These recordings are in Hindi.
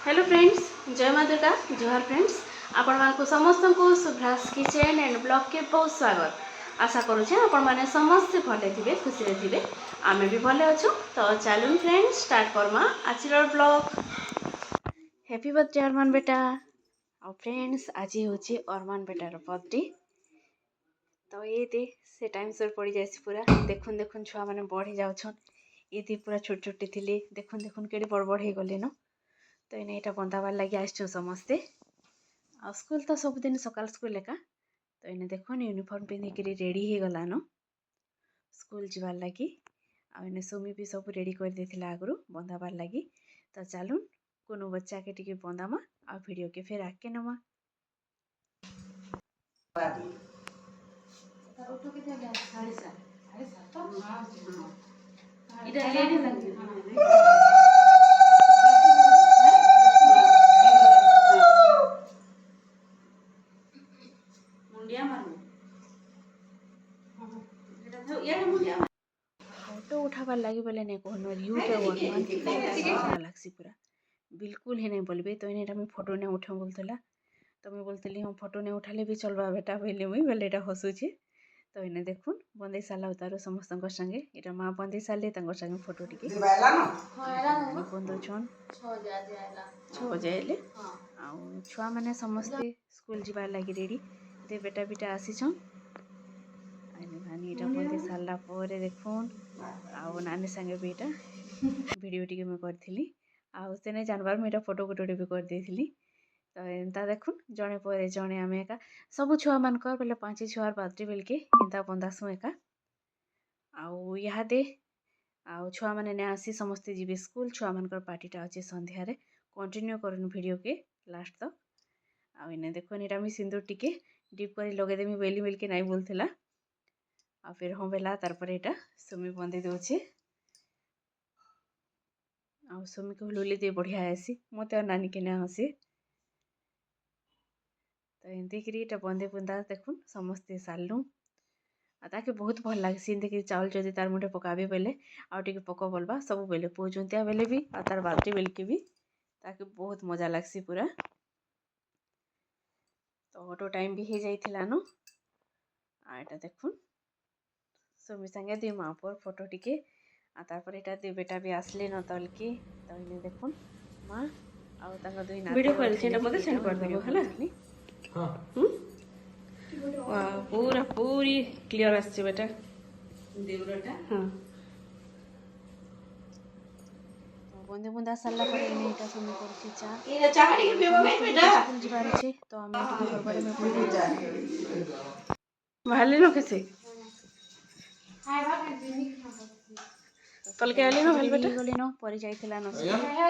हेलो फ्रेंड्स, जय माँ दुर्गा। जोहार फ्रेंड्स, आपण मानकु समस्त को सुभ्रास किचन एंड ब्लॉग के बहुत स्वागत। आशा करुचे आपण माने समस्त भले थिबे, खुशी रे थिबे। आमे भी भले अछु। तो चलून फ्रेंड्स स्टार्ट करमा आजिर ब्लॉग। हैप्पी बर्थडे अरमान बेटा। और फ्रेंड्स आज होची अरमान बेटार बर्थडे। तो ये दे से टाइम सर पड़ी जाइस पूरा। देखुन देखुन छुआ माने बढ़ी जाउछन। ये दे पूरा छोट छोटे थिले, देखुन देखुन केडी बड़ बड़ हे गले न। तो इन्हें यहाँ बंधाबार लगे आसचु समस्ते। आ स्कूल तो सबुदिन सकाल स्कूल एका। तो इन्हें देखुन यूनिफॉर्म पिंधिक रेडी हो गलान स्कूल जीवार लगी। आ सुमी भी सब रेडी कर देथिला आगु बंधाबार लगी। तो चलून कोनो बच्चा के टिके बंधामा आ वीडियो के फिर आके नमा। फोटो उठाबार लगी बोले नहीं कहनो यूटे वर्मान के भल लगसी पूरा बिल्कुल ही नहीं बोलबे। तो इन्हें मुझे फोटो नहीं उठा बोलता। तो मुझे बोलती हम फोटो नहीं उठाले भी चलवा बेटा बोले मुई बोले यहाँ हसुचे। तो इन्हें देखुन बंदे सारा उतार समस्त संगे यहाँ माँ बंदे सारे संगे फोटो टिके बंधुछन 6 बजे छुआ मैंने समस्ते स्कूल जीवार लगी रेडी। दे बेटा बेटा आसीछन नानी यहाँ बंधे सारा पर देखुन आउ नानी संगे भी यहाँ वीडियो टी करी से नहीं जानवर मुझे फोटो गोटे भी कर देली। तो एंता देखुन जड़े पर जड़े आम एका सब छुआ मान बोले 5 छुआर बर्थडे बेलके इंता बंधासु एका दे आउ छुआ मैंने नहीं आसी समस्ते जी स्कूल। छुआ मान पार्टीटा अच्छे संध्यारे कंटिन्यू करन वीडियो के लास्ट तक। आउ इन्हें देखो यहाँ मुझे सिंदूर टिके डीप कर लगेदेमी बेली मिलके नहीं बोलता। आ फिर हाँ बेला तार यहाँ सुमी बंधे दौचे आ सुमी को लुली दे बढ़िया आसी मत नानी के ना हसी। तो एमती बंधे बुंदा देखुन समस्ते सारू ताके बहुत भल लगे एमती चाउल जदि तार मुठे पकाबे बेले आगे पक बोलबा सब बेले पुजुंतिया बेले भी आ तार बाल्टी बेलके भी ताके बहुत मजा लगसी पूरा। तो ऑटो टाइम भी हो जाइथिला न आटा देखुन सुमी संगे दुई माँ पुअर फोटो टिके तापर यहाँ दुई बेटा भी आसले न तलके। तो इन्हें देखुन माँ आउ दुई वीडियो मते सेंड कर देबो हला। हां वाह पूरा पूरी क्लियर आछे बेटा देवरटा। हां तो बंदे बुंदा सारला पर इने एटा सुमी करछि चा ए चा टिके पिबो में बेटा स्कूल जिबार छे। तो हम टिके गड़बड़ में पड़ी भाले न कैसे तलके आली न भाल बेटा गले न परि जाइथिला न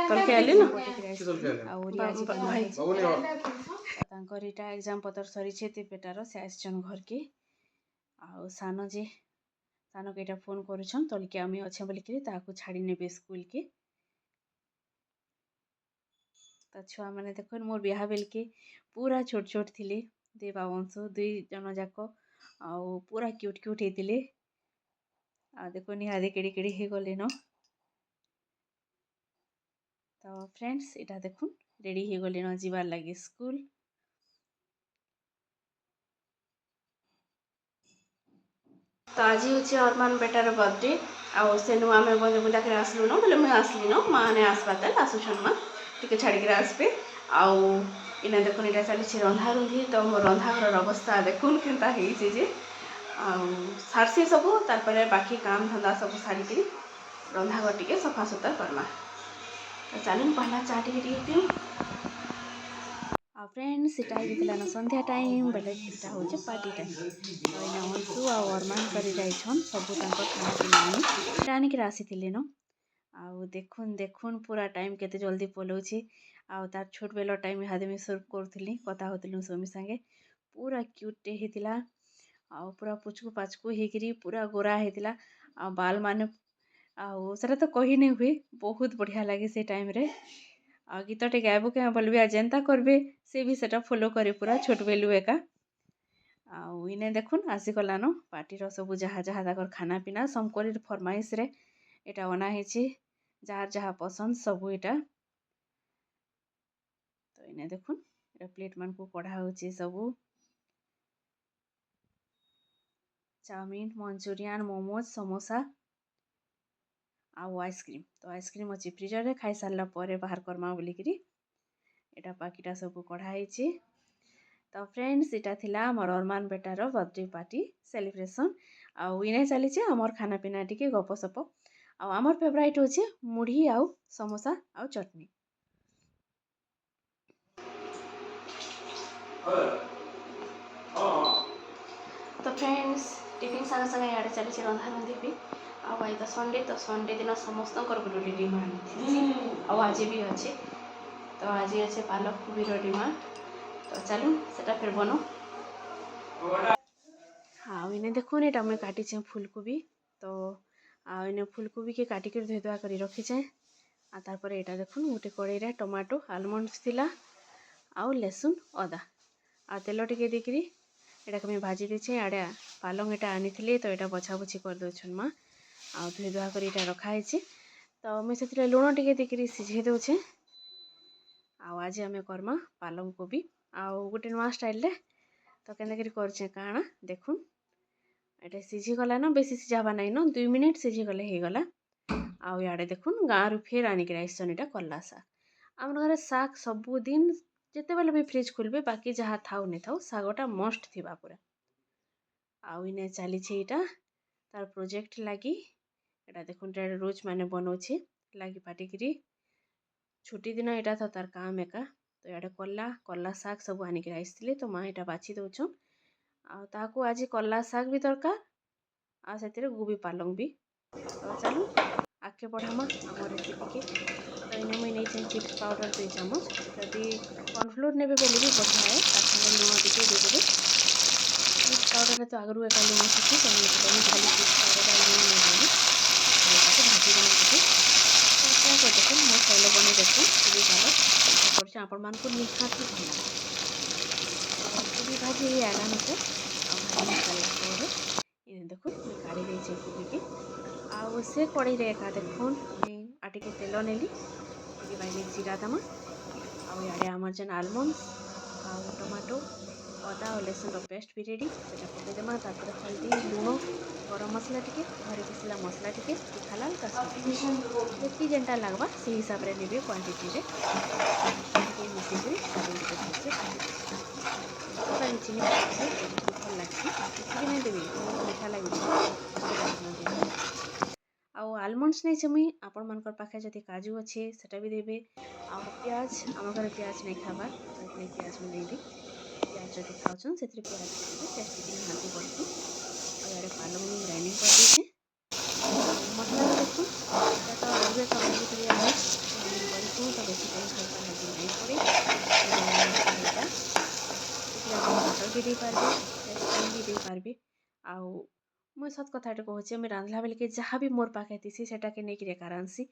तलके आली न और आज भाई तांकर इटा एग्जाम पतर सरी छे ते बेटार से आछन घर के आउ सान जे सान के फोन करुछन तलके आम अच्छे बोलिक छाड़ी नेबे स्कूल के। तो छुआ मैंने देख मोर बिहा बेलके पूरा छोट छोट थिले दे बाबंश 2 जन जाक आउ पूरा क्यूट क्यूट होते आ देखो निहादे केड़ी केड़ी हो गले न। तो फ्रेंड्स इटा देखुन रेडी हो गले न जीवार लगे स्कूल। तो आज हूँ अरमान बेटार बर्थडे आउ से आम बंधे बुंदा कर आसलु न बोले मुझे आसली न माँ ने आसबार आसुछन माँ टे छाड़ी आसबे आउ इना देखुन यहाँ चली रंधा रुंधी। तो मो रंधाघर अवस्था देखुन केनता जे सारसी सब तार बाकी काम धंदा सब सारिकी रंधाघर टे सफा सुतर करमा। तो चलन पहला चा टे पीऊँ आ फ्रेंड्स इटा ना संध्या टाइम बेले इटा हूँ पार्टी टाइम। तो इना अंशु आ अरमान कर जाइछन सबू खाना पीना आनी आनिक आसी न आउ देखुन देखुन पूरा टाइम केते जल्दी पलाउछि। आउ तार छोट बेल टाइम हादे में सर्व करूली कथा होतलु स्वामी संगे पूरा क्यूट हेतिला आउ पूरा पुचकु पाचकु हेकरी पूरा गोरा हेतिला आ बाल माने आउ सेटा तो कही नहीं हुए बहुत बढ़िया लगे से टाइम रे। आ गीत टे गायब क्या बोलबे जेनता करबे से भी सेटा फॉलो करे पूरा छोट बेलू एका। आउ इने देखुन आसीगला न पार्टी सब जहाँ जहाँ तक खाना पीना समकोरी फरमाइश रे एटा बना हेछि जार जहाँ पसंद सब एटा इने देखुन एटा प्लेट मान को कढ़ा होचे सबू चाउमिन मंचूरियन मोमोज समोसा आउ आइसक्रीम तो आइसक्रीम अच्छी फ्रिजर रे खाई सारा पर बाहर करमा बोलिकी एटा बाकीटा सब कढ़ाई। तो फ्रेंड्स इटा थिला मोर अरमान बेटार बर्थडे पार्टी सेलिब्रेशन आउ इने चली आमर खाना पीना टिके गपसप आमर फेवराइट होचे मुढ़ी आउ समोसा आउ चटनी। तो फ्रेंड्स टिफिन सागे सागे इे चली रंधा रंधि भी आई तो संडे दिन समस्त गोटे डिमांड आज भी अच्छे तो आज अच्छे पालक कोबी डिमांड तो चलू सेटा फिर बनो। हाँ इन्हें देखो ये मुझे काटी फूलकोबी तो इन्हें फूलकोबी के काटिक धोई धुआ कर रखीचे तापर यहाँ देखो गोटे कड़े रे टमाटो आलमंड्स थिला आउ लहसुन अदा आ तेल टिके देकरी एटा मुझे भाजी देछे आड़े पालंग एटा आनी तो यहाँ बछा बछी कर दौन माँ आ धोई धुआ कर रखाई तो मुझे से लुण टिके देकरी सिझे दौचे आज आम करमा पालंग कोबी आउ गोटे नुआ स्टाइल रे तो केनकरी करछे काना देखुन एटा सिझी गला न बेसी सिझाबा नहीं न 2 मिनिट सिझी गले हो गला आउ याडे देखुन गाँव रु फेर आनिक आइसन एटा कल्ला शाग आम घर शाग सबु दिन जिते बेले भी फ्रिज खोलबे बाकी जहाँ थाउ नहीं थाउ शागटा मस्ट थिबा पूरा आउ इने चली यहाँ तार प्रोजेक्ट लगी एटा देखुन रोज माने बनौछे लगी पाटिकी छुट्टी दिन यहाँ तो तार काम एका तो याडे कल्ला शाग सब आनिक आसते तो माँ यहाँ बाछी दौन आउ आज कल्ला शाग भी दरकार आ गोबी पालंग भी तो चलू आगे बढ़ामा आम रेसिपी के तो इन्हें मुझे नहीं चिप्स पाउडर 2 चामच जदि कॉर्नफ्लोर ने भी बढ़िया है लुण टिके देदेवे चिप्स पाउडर तो आगु एक लुण सीखी तो खाली चिप्स पाउडर लुण नहीं देनी भाजी बना देखे देखो मो स्टाइल बने देखो कोबी पालक कर आपण मान को निहाती भल कोबी भाजी आला मत भाजी सारा ये देखो काढ़ी देचे कोबी के आउ से कड़े एका देखुन आटे तेल नेली बाइले जीरा दमा आउ याडे आमर जेन आलमंड्स आउ टमाटो अदा और लहसुन पेस्ट भी रेडी से पकईदेमा हल्दी लुण गरम मसला टिके घरे पिसला मसला टिके तीखा लाल कश्मीरी जी जेनटा लगवा से हिसाब से नेबे क्वांटिटी रे मिसेक चीनी भल लगे बेसिक नहीं देवी मीठा लगे आउ आलमंड्स नहीं से मुई आपण मानकर पाखे जदि काजू अच्छे सेटा भी देबे आउ प्याज आम घर प्याज नहीं खाबार तो प्याज भी देबी प्याज जदि खाऊन से प्याज देबे टेस्ट टिके हाथी बढ़ती और यार पालक में ग्राइंडिंग कर देछे मसला देखो तो अलगे कबाजी करिया है करूँ तो बेसी टाइम खर्चा लगे नहीं पड़े टमाटर भी दे पारबे टेस्ट भी दे पारबे आउ मुझे सत कथाटे कहूँ मुझे रांधला बेल के जहाँ भी मोर पाखे थी सेटा के नहीं एका रांधसी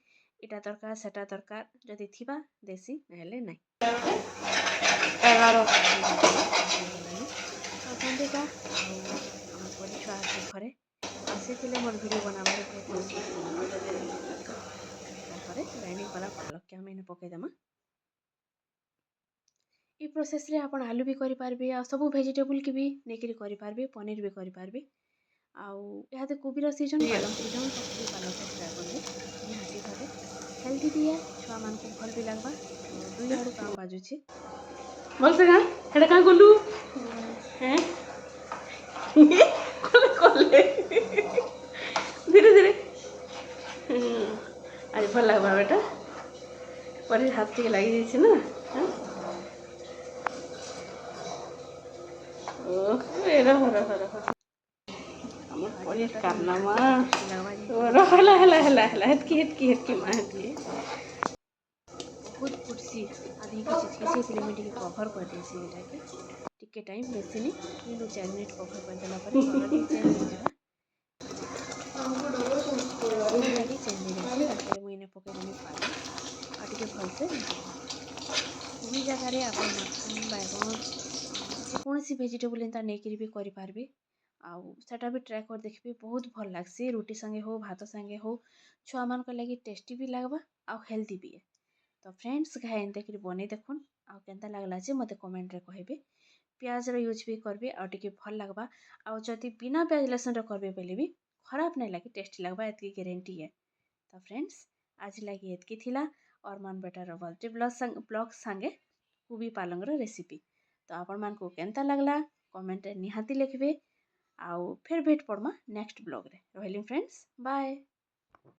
इटा दरकार सेटा दरकार जदि थिबा देसी नहेले नहीं 11 छुआ घरे आसी मोर वीडियो बनाबार ग्राइंडिंग कला पालक के आम पकईदेमा ये प्रोसेस रे आपण आलू भी करि पारबे आ सब वेजिटेबल की भी नेकरी करि पारबे पनीर भी करि पारबे आउ यहाँ कोबीर सीजन पालक सीजन तो पालक ट्राए करेंगे निहाती भावे हेल्दी भी है छुआ मान को भल भी लगवा 2 आड़ू काम बाजुचे भल से हेडा का गलु हैं कोले धीरे धीरे आज भल लगवा बेटा पर हाथ टिके लगी जाइए ना ओ रह रह रह कारनामा हेतकी माँ बहुत कुर्सी आधी की चीज के कभर कर देसी टिके टाइम बेसी नहीं 2-4 मिनट कभर कर देला पर कलर भी चेंज हो जाए मुझे पकईदेमी पानी और टे भलसे कोई जगार आप बैगन जेकोसी भेजिटेबल एंता नहीं भी करें आउ सेटा भी ट्राए कर देखिए बहुत भल लगसी रुटी संगे हो भात संगे हो छुआ मान लगी टेस्टी भी लगवा आउ हेल्दी भी है तो फ्रेंड्स घाए एंता बनै देखुन आउ केनता लागला जे मते कमेंट रे कहबे। प्याज यूज भी करबे और टिके भल लगबा आउ जदि बिना प्याज लहसुन करबे बोले भी खराब नहीं लगे टेस्टी लगबा एतकी गारंटी है। तो फ्रेंड्स आज लगी एतकी थिला अरमान बेटार बर्थडे ब्लॉग संगे कुबी पालंग रेसिपी। तो आपण मान को केनता लगला कमेंट निहाती लिखबे आउ फिर भेट पड़मा नेक्स्ट ब्लॉग रे। रहिली फ्रेंड्स बाय।